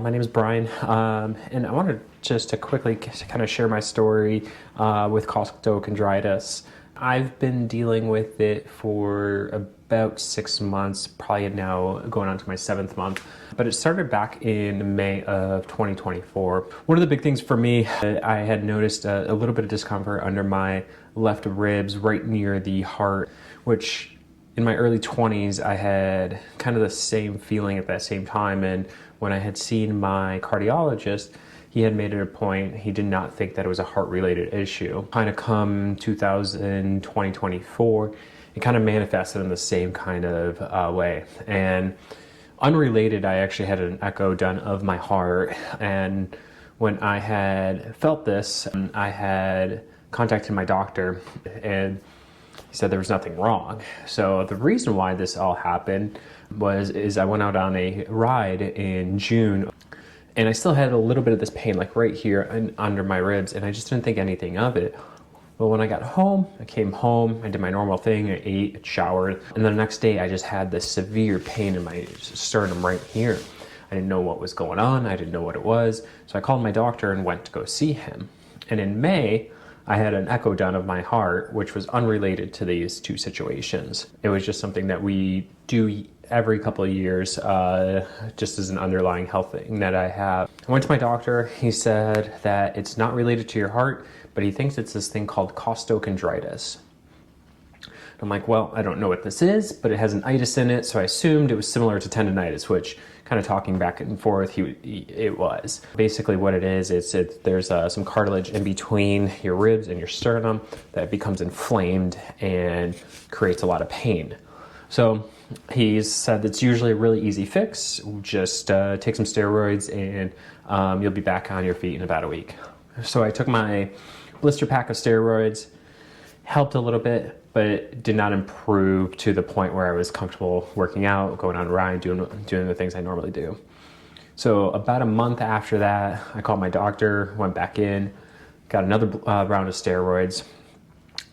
My name is Brian, and I wanted just to quickly kind of share my story with costochondritis. I've been dealing with it for about 6 months, probably now going on to my 7th month, but it started back in May of 2024. One of the big things for me, I had noticed a little bit of discomfort under my left ribs right near the heart, which in my early 20s, I had kind of the same feeling at that same time. And when I had seen my cardiologist, he had made it a point, he did not think that it was a heart-related issue. Kind of come 2024, it kind of manifested in the same kind of way. And unrelated, I actually had an echo done of my heart. And when I had felt this, I had contacted my doctor, and he said there was nothing wrong. So the reason why this all happened is I went out on a ride in June, and I still had a little bit of this pain, like right here and under my ribs, and I just didn't think anything of it. Well, when I got home, I came home, I did my normal thing, I ate, showered, and the next day I just had this severe pain in my sternum right here. I didn't know what was going on, I didn't know what it was, so I called my doctor and went to go see him. And in May, I had an echo done of my heart, which was unrelated to these two situations. It was just something that we do every couple of years, just as an underlying health thing that I have. I went to my doctor. He said that it's not related to your heart, but he thinks it's this thing called costochondritis. I'm like, well, I don't know what this is, but it has an itis in it, so I assumed it was similar to tendonitis, which kind of talking back and forth, it was. Basically what it is, there's some cartilage in between your ribs and your sternum that becomes inflamed and creates a lot of pain. So he said it's usually a really easy fix. Just take some steroids and you'll be back on your feet in about a week. So I took my blister pack of steroids, helped a little bit, but it did not improve to the point where I was comfortable working out, going on a ride, doing the things I normally do. So about a month after that, I called my doctor, went back in, got another round of steroids,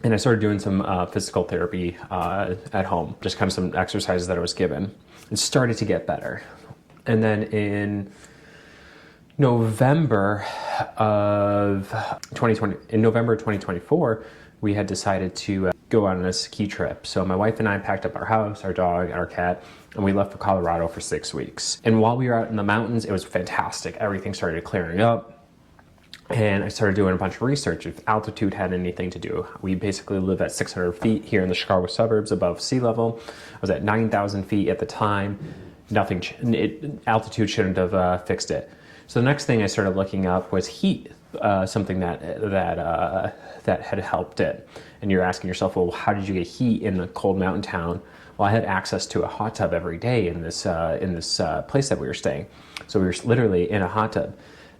and I started doing some physical therapy at home, just kind of some exercises that I was given. It started to get better. And then in November 2024, we had decided to go on a ski trip. So my wife and I packed up our house, our dog, our cat, and we left for Colorado for 6 weeks. And while we were out in the mountains, it was fantastic. Everything started clearing up. And I started doing a bunch of research if altitude had anything to do. We basically live at 600 feet here in the Chicago suburbs above sea level. I was at 9,000 feet at the time. Altitude shouldn't have fixed it. So the next thing I started looking up was heat, something that had helped it. And you're asking yourself, well, how did you get heat in a cold mountain town? Well, I had access to a hot tub every day in this place that we were staying. So we were literally in a hot tub.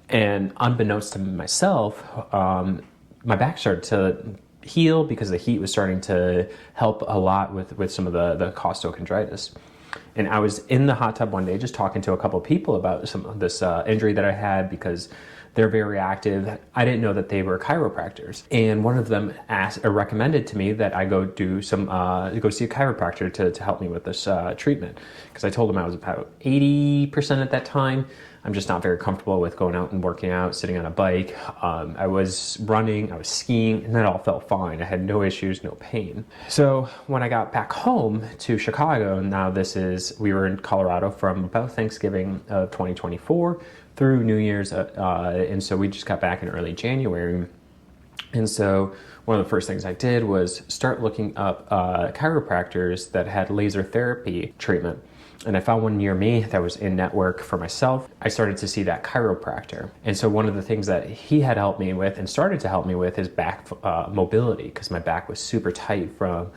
And unbeknownst to myself, my back started to heal because the heat was starting to help a lot with some of the costochondritis. And I was in the hot tub one day just talking to a couple of people about some of this injury that I had because they're very active. I didn't know that they were chiropractors. And one of them recommended to me that I go see a chiropractor to help me with this treatment. Because I told him I was about 80% at that time. I'm just not very comfortable with going out and working out, sitting on a bike. I was running, I was skiing, and that all felt fine. I had no issues, no pain. So when I got back home to Chicago, now we were in Colorado from about Thanksgiving of 2024 through New Year's, and so we just got back in early January. And so one of the first things I did was start looking up chiropractors that had laser therapy treatment. And I found one near me that was in network for myself. I started to see that chiropractor. And so one of the things that he had helped me with and started to help me with is back mobility, because my back was super tight from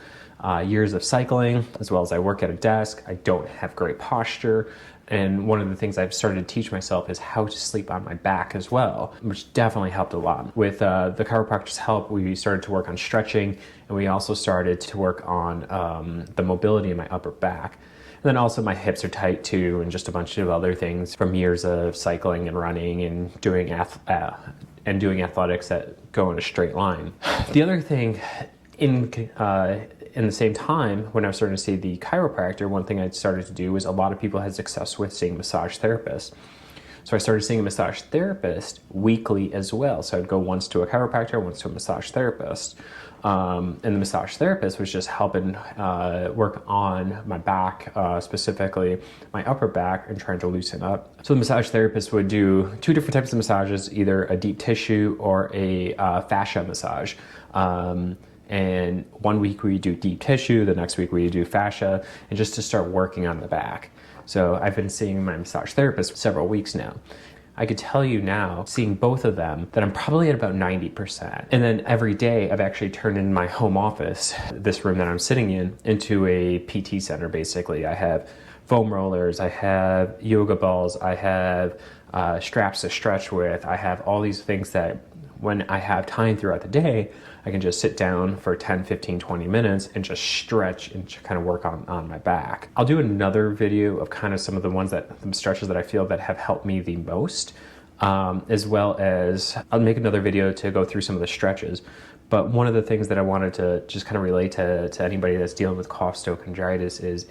years of cycling, as well as I work at a desk. I don't have great posture. And one of the things I've started to teach myself is how to sleep on my back as well, which definitely helped a lot. With the chiropractor's help, we started to work on stretching, and we also started to work on the mobility in my upper back. And then also my hips are tight too, and just a bunch of other things from years of cycling and running and doing athletics that go in a straight line. The other thing in the same time, when I was starting to see the chiropractor, one thing I started to do was a lot of people had success with seeing massage therapists. So I started seeing a massage therapist weekly as well. So I'd go once to a chiropractor, once to a massage therapist. And the massage therapist was just helping work on my back, specifically my upper back, and trying to loosen up. So the massage therapist would do 2 different types of massages, either a deep tissue or a fascia massage. And one week we do deep tissue, the next week we do fascia, and just to start working on the back. So I've been seeing my massage therapist for several weeks now. I could tell you now, seeing both of them, that I'm probably at about 90%. And then every day I've actually turned in my home office, this room that I'm sitting in, into a PT center basically. I have foam rollers, I have yoga balls, I have straps to stretch with, I have all these things that when I have time throughout the day, I can just sit down for 10, 15, 20 minutes and just stretch and kind of work on my back. I'll do another video of kind of some of the stretches that I feel that have helped me the most, as well as I'll make another video to go through some of the stretches. But one of the things that I wanted to just kind of relate to anybody that's dealing with costochondritis is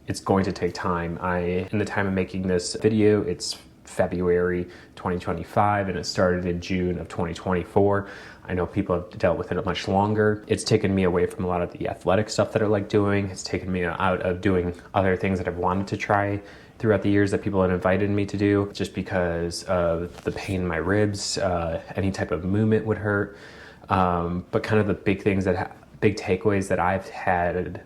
it's going to take time. In the time of making this video, it's February 2025 and it started in June of 2024. I know people have dealt with it much longer. It's taken me away from a lot of the athletic stuff that I like doing. It's taken me out of doing other things that I've wanted to try throughout the years that people have invited me to do, just because of the pain in my ribs. Any type of movement would hurt. But kind of the big takeaways that I've had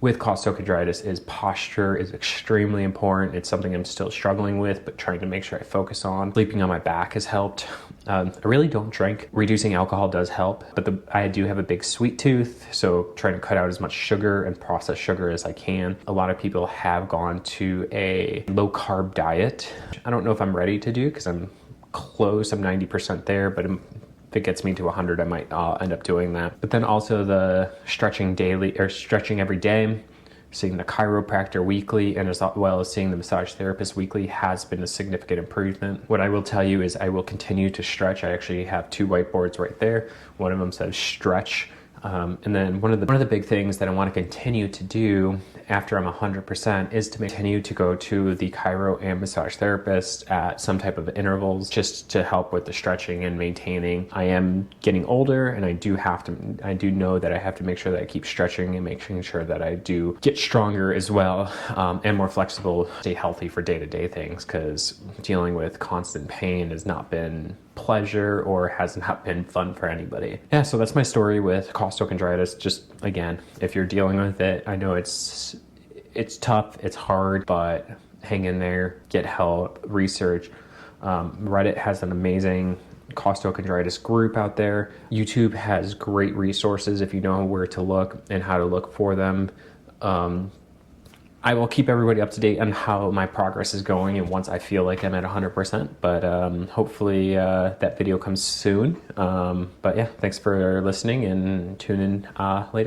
with costochondritis is posture is extremely important. It's something I'm still struggling with, but trying to make sure I focus on. Sleeping on my back has helped. I really don't drink. Reducing alcohol does help, but I do have a big sweet tooth, so trying to cut out as much sugar and processed sugar as I can. A lot of people have gone to a low carb diet. I don't know if I'm ready to do, because I'm close, I'm 90% there, but if it gets me to 100, I might end up doing that. But then also the stretching every day, seeing the chiropractor weekly, and as well as seeing the massage therapist weekly has been a significant improvement. What I will tell you is I will continue to stretch. I actually have 2 whiteboards right there. One of them says stretch. And then one of the big things that I want to continue to do after I'm 100% is to continue to go to the chiro and massage therapist at some type of intervals, just to help with the stretching and maintaining. I am getting older, and I do know that I have to make sure that I keep stretching and making sure that I do get stronger as well, and more flexible, stay healthy for day-to-day things, because dealing with constant pain has not been pleasure or has not been fun for anybody. Yeah, so that's my story with costochondritis. Just again, if you're dealing with it, I know it's tough, it's hard, but hang in there, get help, research. Reddit has an amazing costochondritis group out there. YouTube has great resources if you know where to look and how to look for them. I will keep everybody up to date on how my progress is going, and once I feel like I'm at 100%, but hopefully that video comes soon. But yeah, thanks for listening, and tune in later.